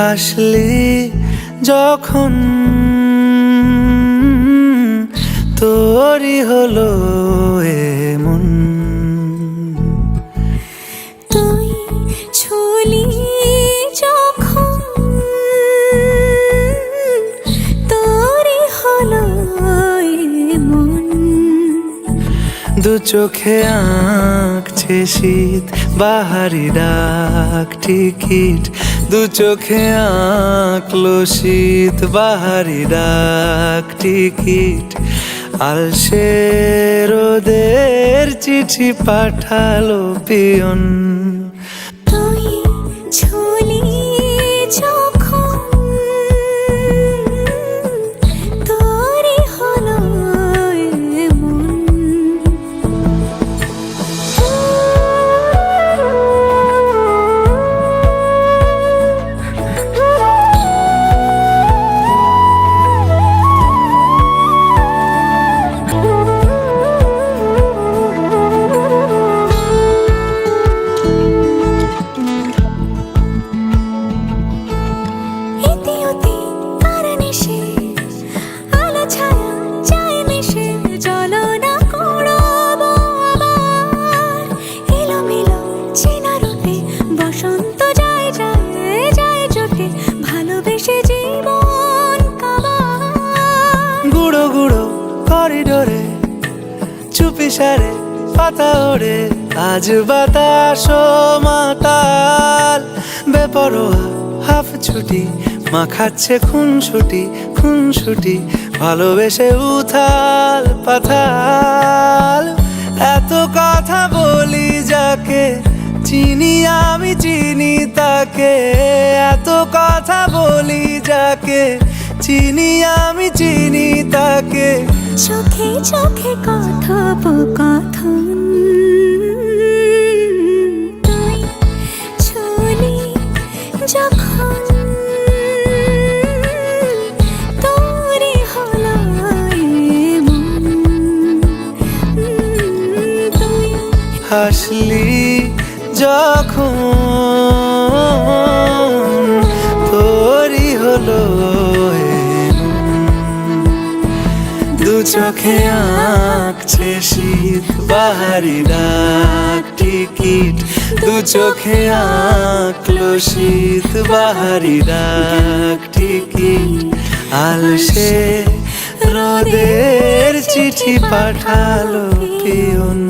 হাসলি যখন তোরই হলো এমন। তুই ছুলি যখন তোরই হলো এমন। দু চোখে আঁকছে শীত বাহারি ডাক টিকিট, দু চোখে আঁকলো শীত বাহারি ডাক টিকিট। আলসে রোদের চিঠি পাঠালো পিয়ন। তুই ছুলি যখন তোরই হলো এমন। গুঁড়ো গুঁড়ো করিডোরে চুপি সারে পাতা ওড়ে, আজ বাতাস মাতাল বেপরোয়া হাফ ছুটি মাখাচ্ছে খুনসুটি খুনসুটি, ভালোবেসে উথাল পাথাল। এত কথা বলি যাকে চিনি আমি চিনি তাকে, এত কথা বলি যাকে চিনি আমি চিনি তাকে। চোখে চোখে কথোপকথন, তুই ছুলি যখন তোরই হলো এমন। তুই হাসলি যখন তোরই হলো দু চোখে আঁকছে শীত বাহারি ডাক টিকিট, দু চোখে আঁকলো শীত বাহারি ডাক টিকিট। আলসে রোদের চিঠি পাঠালো পিয়ন।